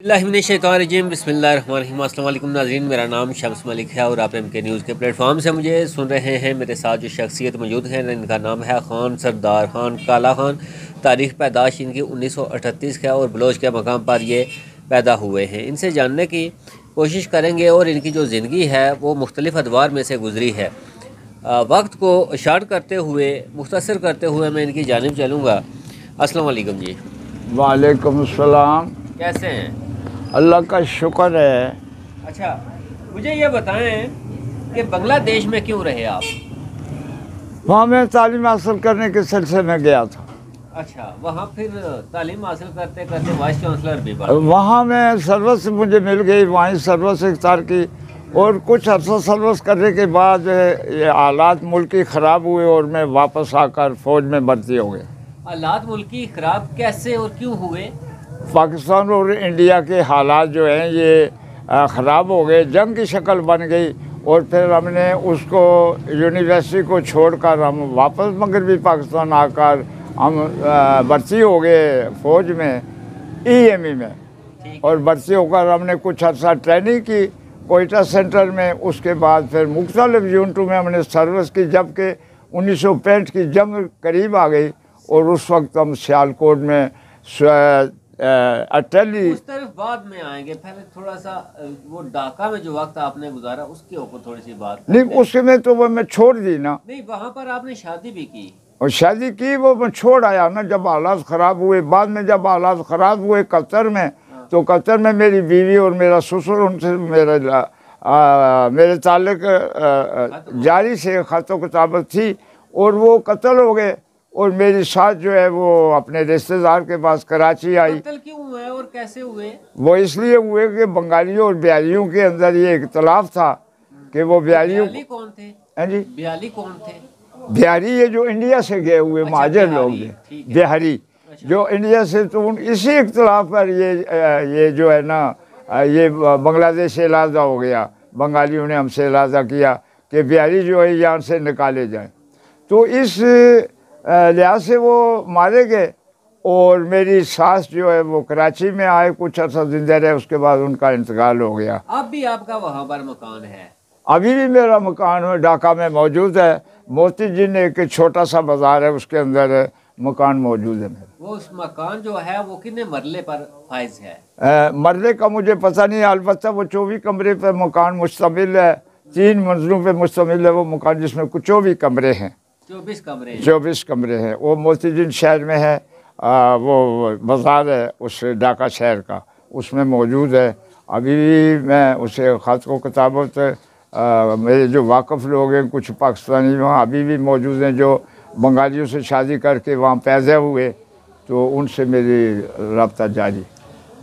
बिस्मिल्लाहिर्रहमानिर्रहीम अस्सलाम वालेकुम नाज़रीन, मेरा नाम शम्स मलिक है और आप MK न्यूज़ के प्लेटफॉर्म से मुझे सुन रहे हैं। मेरे साथ जो शख्सियत मौजूद हैं इनका नाम है खान सरदार खान काला खान। तारीख़ पैदाश इनकी 1938 का और बलोच के मकाम पर ये पैदा हुए हैं। इनसे जानने की कोशिश करेंगे और इनकी जो ज़िंदगी है वो मुख्तलिफ़ अदवार में से गुज़री है। वक्त को शार्ट करते हुए मुख्तसर करते हुए मैं इनकी जानिब चलूँगा। अस्सलाम वालेकुम जी। वालेकुम सलाम। कैसे हैं? अल्लाह का शुक्र है। अच्छा, मुझे ये बताएं कि बांग्लादेश में क्यों रहे आप? वहाँ मैं तालीम हासिल करने के सिलसिले में गया था। अच्छा, वहाँ फिर तालीम हासिल करते करते वाइस चांसलर भी बने? वहाँ मैं सर्विस मुझे मिल गई, वहीं सर्विस इख्तियार की और कुछ अर्सा सर्विस करने के बाद ये हालात मुल्की ख़राब हुए और मैं वापस आकर फ़ौज में भर्ती हो गया। हालात मुल्की ख़राब कैसे और क्यों हुए? पाकिस्तान और इंडिया के हालात जो हैं ये ख़राब हो गए, जंग की शक्ल बन गई और फिर हमने उसको यूनिवर्सिटी को छोड़कर हम वापस मगरबी पाकिस्तान आकर हम भर्ती हो गए फ़ौज में EME में। और भर्ती होकर हमने कुछ अर्सा ट्रेनिंग की कोयटा सेंटर में। उसके बाद फिर मुख्तलिफ यूनिटों में हमने सर्विस की, जबकि 1965 की जंग करीब आ गई और उस वक्त हम सियालकोट में अटली उस तरफ बाद में आएंगे। पहले थोड़ा सा वो ढाका में जो वक्त आपने गुजारा उसके ऊपर थोड़ी सी बात नहीं, उसके में तो वो मैं छोड़ दी ना। नहीं, वहाँ पर आपने शादी भी की और शादी की वो मैं छोड़ आया ना जब हालात ख़राब हुए। बाद में जब हालात ख़राब हुए कतर में, तो कतर में मेरी बीवी और मेरा ससुर, उनसे मेरे ताल्लुक जारी से ख़तो किताबत थी और वो कत्ल हो गए। और मेरी सास जो है वो अपने रिश्तेदार के पास कराची आई। कत्ल क्यों हुए और कैसे हुए? वो इसलिए हुए कि बंगालियों और बिहारियों के अंदर ये इख्तलाफ था कि वो बिहारियों कौन थे? हैं जी, बिहारी कौन थे? बिहारी ये जो इंडिया से गए हुए महाजर लोग हैं, बिहारी जो इंडिया से, तो उन इसी इख्तलाफ पर ये जो है ना ये बांग्लादेश से इलाजा हो गया। बंगालियों ने हमसे इलाजा किया कि बिहारी जो है यहाँ से निकाले जाएँ। तो इस लिहाज से वो मारे गए और मेरी सास जो है वो कराची में आए, कुछ अर्सा जिंदा रहे, उसके बाद उनका इंतकाल हो गया। अब भी आपका वहाँ पर मकान है? अभी भी मेरा मकान है ढाका में मौजूद है। मोती जी ने एक छोटा सा बाजार है, उसके अंदर मकान मौजूद है मेरा। वो उस मकान जो है वो कितने मरले पर फाइज है? मरले का मुझे पता नहीं, अलबत्ता वो 24 कमरे पर मकान मुश्तमिल है, 3 मंजिलों पे मुश्तमिल है वो मकान, जिसमें कुछ 24 कमरे हैं। 24 कमरे हैं। वो मोतीजिन शहर में है, वो बाज़ार है उस ढाका शहर का, उसमें मौजूद है। अभी भी मैं उसे ख़त को किताबत मेरे जो वाकफ़ लोग हैं कुछ पाकिस्तानी वहाँ अभी भी मौजूद हैं जो बंगालियों से शादी करके वहाँ पैदा हुए, तो उनसे मेरी रब्ता जारी।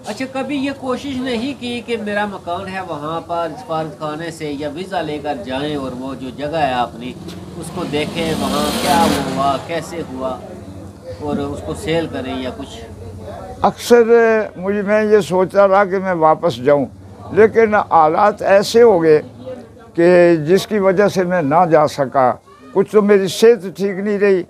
अच्छा, कभी ये कोशिश नहीं की कि मेरा मकान है वहाँ पर सफारत खाने से या वीज़ा लेकर जाएं और वो जो जगह है अपनी उसको देखें, वहाँ क्या हुआ कैसे हुआ और उसको सेल करें या कुछ? अक्सर मैं ये सोचता रहा कि मैं वापस जाऊँ, लेकिन हालात ऐसे हो गए कि जिसकी वजह से मैं ना जा सका। कुछ तो मेरी सेहत ठीक नहीं रही,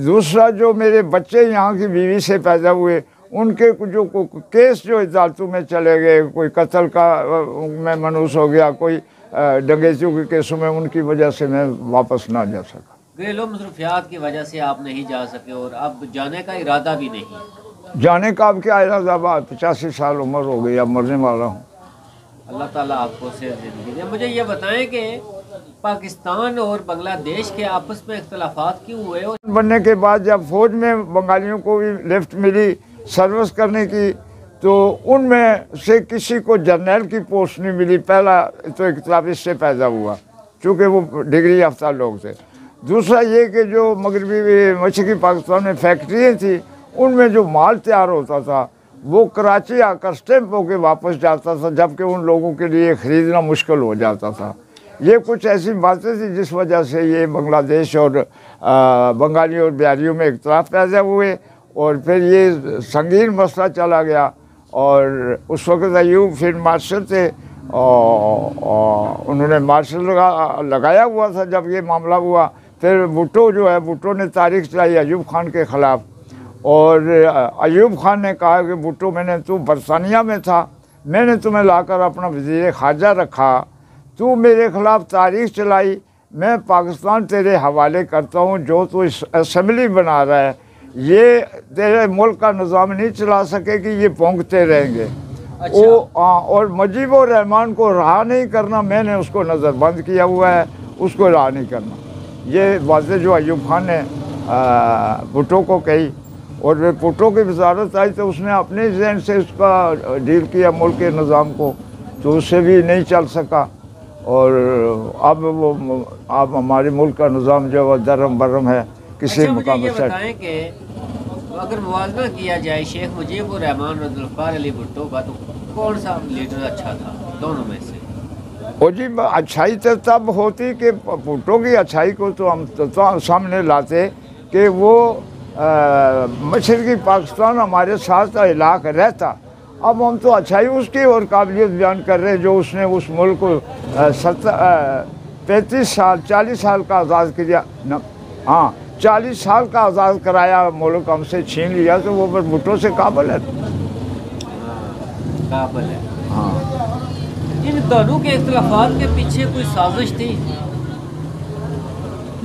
दूसरा जो मेरे बच्चे यहाँ की बीवी से पैदा हुए उनके जो केस जो अदालतों में चले गए, कोई कत्ल का में मनूस हो गया, कोई डकैतियों के केसों में, उनकी वजह से मैं वापस ना जा सका। घरेलू मसरूफियात की वजह से आप नहीं जा सके और अब जाने का इरादा भी नहीं? जाने का अब क्या इरादा, 85 साल उम्र हो गई, अब मरने वाला हूँ। अल्लाह ताला आपको सेहत ज़िंदगी दे। मुझे ये बताएं कि पाकिस्तान और बांग्लादेश के आपस में इख्तलाफात क्यों हुए? और बनने के बाद जब फ़ौज में बंगालियों को भी लिफ्ट मिली सर्विस करने की, तो उनमें से किसी को जर्नल की पोस्ट नहीं मिली। पहला तो इख्तलाफ इससे पैदा हुआ चूँकि वो डिग्री याफ्ता लोग थे। दूसरा ये कि जो मगरबी मशरक़ी पाकिस्तान में फैक्ट्रियाँ थी उनमें जो माल तैयार होता था वो कराची आकर स्टैम्प होकर वापस जाता था, जबकि उन लोगों के लिए ख़रीदना मुश्किल हो जाता था। ये कुछ ऐसी बातें थी जिस वजह से ये बांग्लादेश और बंगाली और बिहारियों में इख्तलाफ पैदा हुए और फिर ये संगीन मसला चला गया। और उस वक्त अयूब फील्ड मार्शल थे और उन्होंने मार्शल लगाया हुआ था जब ये मामला हुआ। फिर भुट्टो जो है, भुट्टो ने तारीख चलाई अयूब खान के ख़िलाफ़ और अयूब खान ने कहा कि भुट्टो मैंने तू बरतानिया में था मैंने तुम्हें लाकर अपना वज़ीर ख़ारजा रखा, तू मेरे ख़िलाफ़ तारीख चलाई, मैं पाकिस्तान तेरे हवाले करता हूँ। जो तू इस असम्बली बना रहा है ये तेरे मुल्क का निज़ाम नहीं चला सकेगी, ये भौंकते रहेंगे। अच्छा। और मुजीबुर रहमान को रहा नहीं करना, मैंने उसको नज़रबंद किया हुआ है, उसको रहा नहीं करना। ये बातें जो अयूब खान ने भुट्टो को कही, और वे भुट्टो की वजारत आई तो उसने अपने जहन से उसका डील किया मुल्क के निज़ाम को, तो उससे भी नहीं चल सका। और अब हमारे मुल्क का निज़ाम जो है दरम बरम है किसी अच्छा, मुकाम मुझे पर। ये बताएं कि अगर मुवाज़ना किया जाए शेख मुजीबुर रहमान और जुल्फ़िकार अली भुट्टो का, तो कौन सा लीडर अच्छा था दोनों में से? और जी अच्छाई तो तब होती कि भुट्टो की अच्छाई को तो हम तो सामने लाते कि वो मशरक़ी पाकिस्तान हमारे साथ इलाक रहता। अब हम तो अच्छाई उसकी और काबिलियत बयान कर रहे हैं जो उसने उस मुल्क को 35 साल 40 साल का आज़ाद किया न, हाँ 40 साल का आज़ाद कराया मुल्क हमसे छीन लिया, तो वो भुट्टो से काबिल है। काबिल है। हाँ, इन दोनों के इख्तिलाफात के पीछे कोई साजिश थी?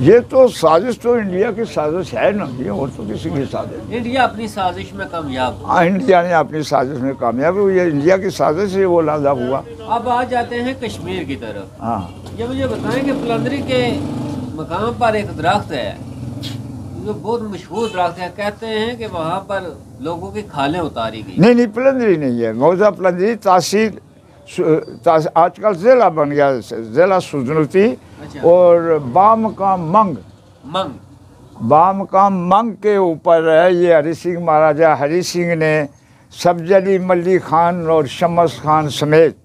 ये तो साजिश तो इंडिया की साजिश है ना, ये और तो किसी की साजिश। इंडिया अपनी साजिश में कामयाब हुआ। हाँ, इंडिया ने अपनी साजिश में कामयाब हुई, ये इंडिया की साजिश से वो लादा हुआ। अब आ जाते हैं कश्मीर की तरफ। हाँ, ये मुझे बताएं कि पलंदरी के मकाम पर एक दरख्त है जो बहुत मशहूर दरख्त है, कहते हैं कि वहाँ पर लोगों की खालें उतारी गई। नहीं पलंदरी नहीं है, मौजा पलंदरी तहसील आजकल ज़िला बन गया, ज़िला सुजनती। अच्छा। और बामकाम मंग के ऊपर है। ये हरी सिंह महाराजा हरी सिंह ने सब्जली मल्ली खान और शम्स खान समेत,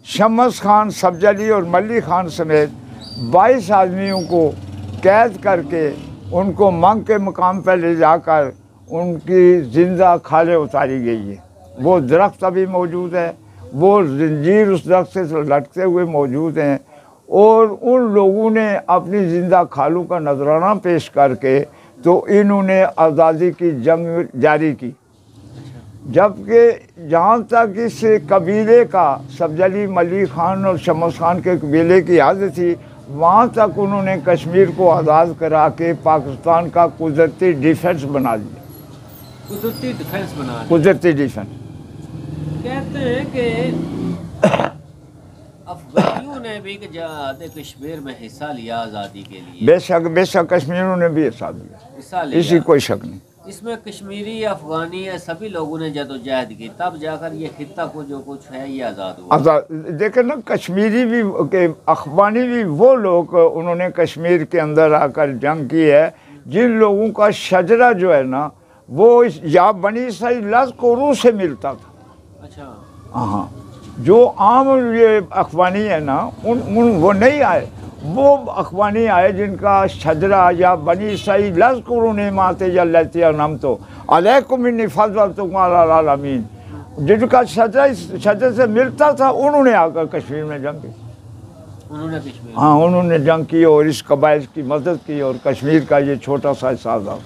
शम्स खान सब्जली और मल्ली खान समेत 22 आदमियों को कैद करके उनको मंग के मकाम पर ले जाकर उनकी जिंदा खालें उतारी गई है। वो दरख्त अभी मौजूद है, वो जंजीर उस दरख्त से लटकते हुए मौजूद हैं, और उन लोगों ने अपनी ज़िंदा खालों का नजराना पेश करके तो इन्होंने आज़ादी की जंग जारी की। जबकि जहाँ तक इस कबीले का सब्जली मल्ली खान और शम्स खान के कबीले की हद थी, वहाँ तक उन्होंने कश्मीर को आज़ाद करा के पाकिस्तान का कुदरती डिफेंस बना दिया। कुदरती डिफेंस बना दिया। कुदरती डिफेंस। कहते हैं कि अफगानियों ने भी कश्मीर में हिस्सा लिया आज़ादी के लिए। बेशक कश्मीरियों ने भी हिस्सा लिया, इसी कोई शक नहीं। इसमें कश्मीरी अफगानी है सभी लोगों ने जदोजहद की, तब जाकर ये खित्ता को जो कुछ है ये आज़ाद हुआ। देखे ना, कश्मीरी भी के अफगानी भी वो लोग उन्होंने कश्मीर के अंदर आकर जंग की है जिन लोगों का शजरा जो है ना वो या बनी सही लश्करों से मिलता था। अच्छा। हाँ, जो आम ये अफगानी है ना उन वो नहीं आए, वो अखबानी आए जिनका शजरा या बनी सही लज़्कुरू निअमाति अल्लती अनअमतु अलैकुम इन्नी फ़ज़्ज़लतुकुम अलल आलमीन, जिनका शजर से मिलता था उन्होंने आकर कश्मीर में जंग की। उन्होंने जंग की और इस कबाइल की मदद की और कश्मीर का ये छोटा सा हिस्सा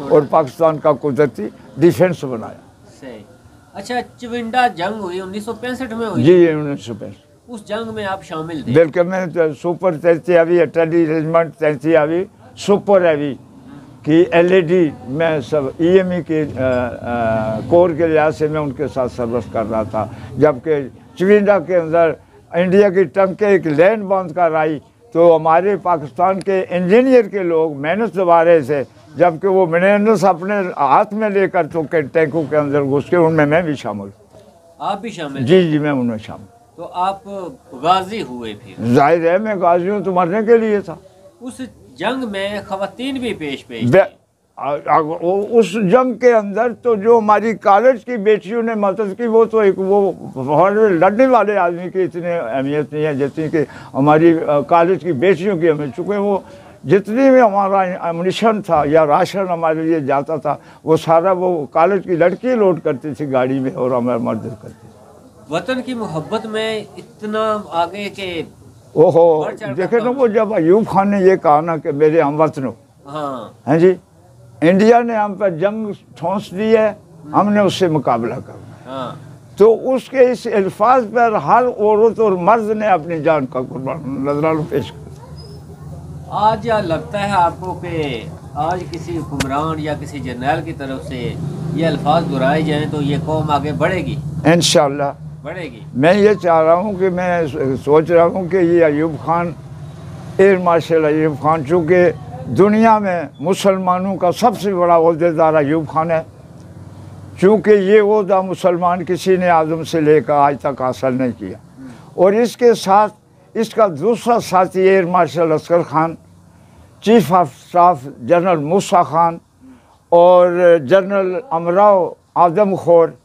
और पाकिस्तान का कुदरती डिफेंस बनाया। सही। अच्छा, चिविंडा जंग हुई 1965 में हुई? जी 1965। उस जंग में आप शामिल थे? बिल्कुल, मैं तो सुपर 33 अटली रेजिमेंट 33 सुपर हैवी कि LED में सब EME के कोर के लिहाज से मैं उनके साथ सर्विस कर रहा था। जबकि चिविंडा के अंदर इंडिया की टंके एक लैंड बांध कर आई तो हमारे पाकिस्तान के इंजीनियर के लोग मेहनत दबा रहे थे, जबकि वो मेहनत अपने हाथ में लेकर तो टैंकों के अंदर घुस के उनमें मैं भी शामिल। आप भी शामिल? जी मैं उनमें शामिल। तो आप गाजी हुए फिर? जाहिर है मैं गाजी हूँ तो मरने के लिए था। उस जंग में खवातीन भी पेश उस जंग के अंदर तो जो हमारी कॉलेज की बेटियों ने मदद की वो तो एक वो लड़ने वाले आदमी की इतनी अहमियत नहीं है जितनी कि हमारी कॉलेज की बेटियों की हमें, चूँकि वो जितनी भी हमारा एमुनिशन था या राशन हमारे लिए जाता था वो सारा वो कॉलेज की लड़की लोड करती थी गाड़ी में और हमारी मदद करती थी। वतन की मोहब्बत में इतना आगे के ओहो, देखे ना वो जब अयूब खान ने ये कहा ना कि मेरे हमवतनों, हाँ हैं जी, इंडिया ने हम पर जंग ठोंस दी है, हमने उससे मुकाबला करना। हाँ। तो उसके इस अल्फाज पर हर औरत और मर्द ने अपनी जान का कुर्बान नजराना पेश किया। आज या लगता है आपको कि आज किसी हुक्मरान या किसी जर्नल की तरफ से ये अल्फाज दोहराए जाएं तो ये कौम आगे बढ़ेगी? इंशाअल्लाह बढ़ेगी। मैं ये चाह रहा हूँ कि मैं सोच रहा हूँ कि ये अयूब खान, एयर मार्शल अयूब खान, चूँकि दुनिया में मुसलमानों का सबसे बड़ा ओहदेदार अयूब खान है, चूँकि ये ओहदा मुसलमान किसी ने आदम से लेकर आज तक हासिल नहीं किया। और इसके साथ इसका दूसरा साथी air marshal Asghar Khan, chief of staff general Musa Khan और जनरल अमराव आदम खोर,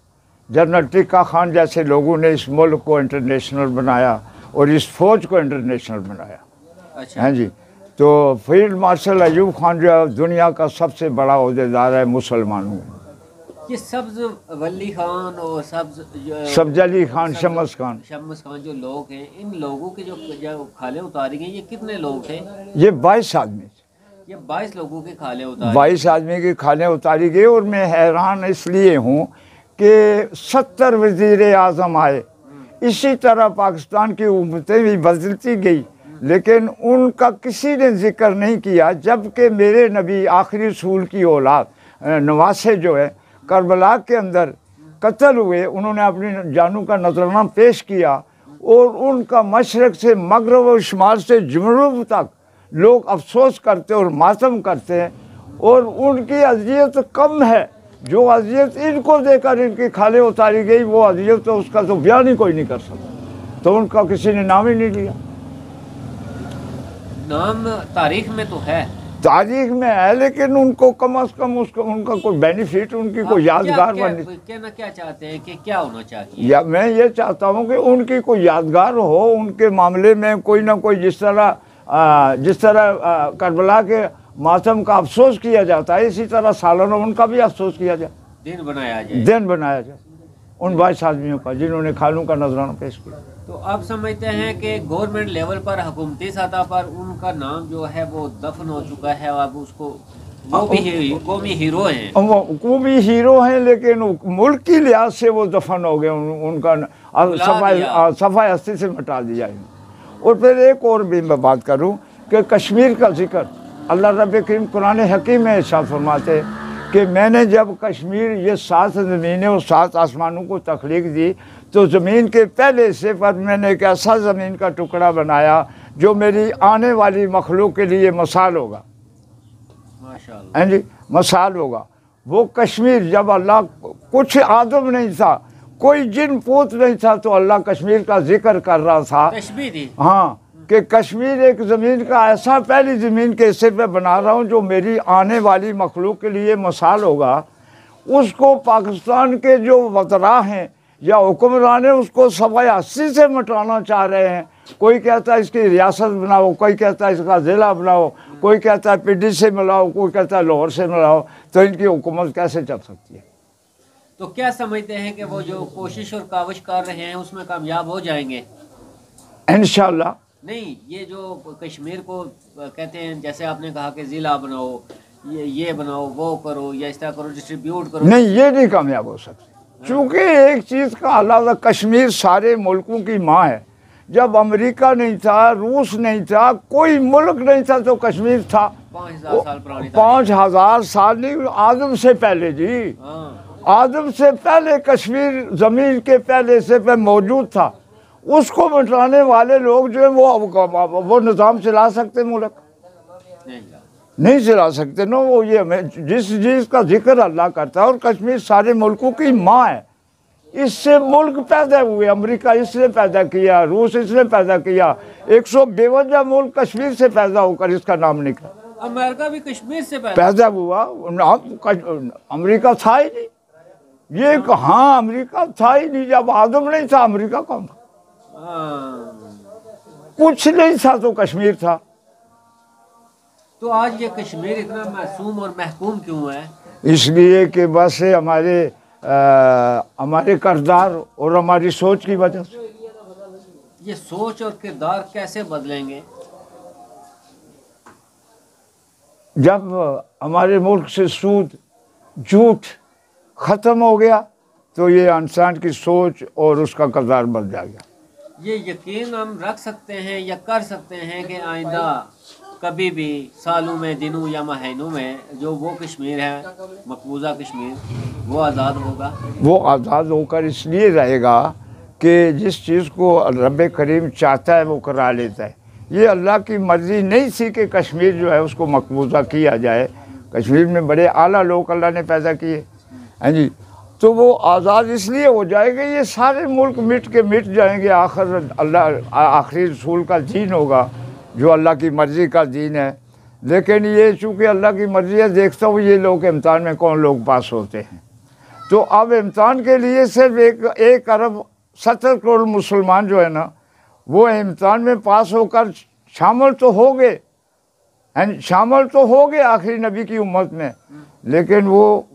जनरल टिक्का खान जैसे लोगों ने इस मुल्क को इंटरनेशनल बनाया और इस फौज को इंटरनेशनल बनाया। अच्छा। हैं जी। तो फील्ड मार्शल अयूब खान जो है दुनिया का सबसे बड़ा ओहदेदार है मुसलमानों में। ये सब्ज वली खान और सब्ज अली खान, शम्स खान जो लोग हैं, इन लोगों के जो खाले उतारी गई, ये कितने लोग थे? ये 22 आदमी, ये 22 लोगों के खाले उतारी, 22 आदमी की खाले उतारी गई। और मैं हैरान इसलिए हूँ कि 70 वज़ीर आज़म आए, इसी तरह पाकिस्तान की हुकूमतें भी बदलती गई, लेकिन उनका किसी ने जिक्र नहीं किया। जबकि मेरे नबी आखिरी रसूल की औलाद नवासे जो है करबला के अंदर कत्ल हुए, उन्होंने अपनी जानों का नजराना पेश किया और उनका मशरक़ से मगरब और शुमाल से जनूब तक लोग अफसोस करते और मातम करते हैं। और उनकी अज़ियत कम है, जो अज़ियत इनको देकर इनकी खाले उतारी गई, वो अज़ियत तो उसका तो बयान ही कोई नहीं कर सकता। तो उनका किसी ने नाम ही नहीं लिया। नाम तारीख में तो है, तारीख में है, लेकिन उनको कम अज कम उसका उनका कोई बेनिफिट, उनकी कोई यादगार बन। क्या चाहते हैं कि क्या होना चाहिए? या मैं ये चाहता हूँ कि उनकी कोई यादगार हो, उनके मामले में कोई ना कोई जिस तरह करबला के मातम का अफसोस किया जाता है, इसी तरह सालाना उनका भी अफसोस किया जाए, दिन बनाया जाए, दिन बनाया जाए उन 22 आदमियों का जिन्होंने खालों का नजराना पेश किया। तो आप समझते हैं कि गवर्नमेंट लेवल पर, हुकूमती सतह पर उनका नाम जो है वो दफन हो चुका है, अब उसको वो भी कौमी हीरो हैं, वो कौमी हीरो हैं, लेकिन मुल्क की लिहाज से वो दफन हो गए, उनका सफाई हस्ती से मिटा दिया। और फिर एक और भी मैं बात करूँ कि कश्मीर का जिक्र अल्लाह रब्बे करीम कुरान हकीम में इरशाद फरमाते कि मैंने जब कश्मीर ये 7 ज़मीनें और 7 आसमानों को तख्लीक दी, तो ज़मीन के पहले हिस्से पर मैंने एक ऐसा ज़मीन का टुकड़ा बनाया जो मेरी आने वाली मखलूक के लिए मिसाल होगा। माशाअल्लाह। हैं जी, मिसाल होगा। वो कश्मीर, जब अल्लाह, कुछ आदम नहीं था, कोई जिन पूत नहीं था, तो अल्लाह कश्मीर का जिक्र कर रहा था। कश्मीरी, हाँ, कि कश्मीर एक ज़मीन का ऐसा पहली ज़मीन के हिस्से पे बना रहा हूँ जो मेरी आने वाली मखलूक के लिए मिसाल होगा। उसको पाकिस्तान के जो वज़रा हैं या हुक्मरान हैं उसको सफाई हस्ती से मिटाना चाह रहे हैं। कोई कहता है इसकी रियासत बनाओ, कोई कहता है इसका ज़िला बनाओ, कोई कहता है पिंडी से मिलाओ, कोई कहता है लाहौर से मिलाओ। तो इनकी हुकूमत कैसे चल सकती है? तो क्या समझते हैं कि वो जो कोशिश और काविश कर रहे हैं उसमें कामयाब हो जाएंगे? इंशाअल्लाह। नहीं, ये जो कश्मीर को कहते हैं, जैसे आपने कहा कि ज़िला बनाओ, ये बनाओ, वो करो, या इस तरह करो, डिस्ट्रीब्यूट करो, नहीं, ये नहीं कामयाब हो सकती। चूँकि एक चीज़ का अलावा कश्मीर सारे मुल्कों की माँ है। जब अमेरिका नहीं था, रूस नहीं था, कोई मुल्क नहीं था, तो कश्मीर था। 5000 साल पुरानी, 5000 साल नहीं, आदम से पहले जी, आदम से पहले कश्मीर ज़मीन के पहले से पे मौजूद था। उसको मिटाने वाले लोग जो है वो निज़ाम चला सकते, मुल्क नहीं चला सकते ना। वो ये जिस चीज़ का जिक्र अल्लाह करता है, और कश्मीर सारे मुल्कों की माँ है। इससे मुल्क पैदा हुए, अमेरिका इसने पैदा किया, रूस इसने पैदा किया, 152 मुल्क कश्मीर से पैदा होकर इसका नाम निकला। अमेरिका भी कश्मीर से पैदा हुआ, अमेरिका था ही नहीं। ये हाँ, अमेरिका था ही नहीं। जब आदम नहीं था, अमेरिका कौन था? कुछ नहीं था, तो कश्मीर था। तो आज ये कश्मीर इतना मासूम और महकूम क्यों है? इसलिए कि बस हमारे किरदार और हमारी सोच की वजह से। ये सोच और किरदार कैसे बदलेंगे? जब हमारे मुल्क से सूद, झूठ ख़त्म हो गया, तो ये इंसान की सोच और उसका किरदार बन जाएगा। ये यकीन हम रख सकते हैं या कर सकते हैं कि आइंदा कभी भी सालों में, दिनों या महीनों में जो वो कश्मीर है, मकबूजा कश्मीर, वो आज़ाद होगा। वो आज़ाद होकर इसलिए रहेगा कि जिस चीज़ को रब करीम चाहता है वो करा लेता है। ये अल्लाह की मर्ज़ी नहीं थी कि कश्मीर जो है उसको मकबूजा किया जाए। कश्मीर में बड़े आला लोग अल्लाह ने पैदा किए हैं जी, तो वो आज़ाद इसलिए हो जाएगा, ये सारे मुल्क मिट जाएंगे, आखिर अल्लाह आखिरी रसूल का दीन होगा जो अल्लाह की मर्ज़ी का दीन है। लेकिन ये चूँकि अल्लाह की मर्ज़ी है, देखता हूँ ये लोग इम्तहान में कौन लोग पास होते हैं। तो अब इम्तहान के लिए सिर्फ 1 अरब 70 करोड़ मुसलमान जो है ना, वो इम्तहान में पास होकर शामिल तो हो गए, शामिल तो हो गए आखिरी नबी की उम्मत में, लेकिन वो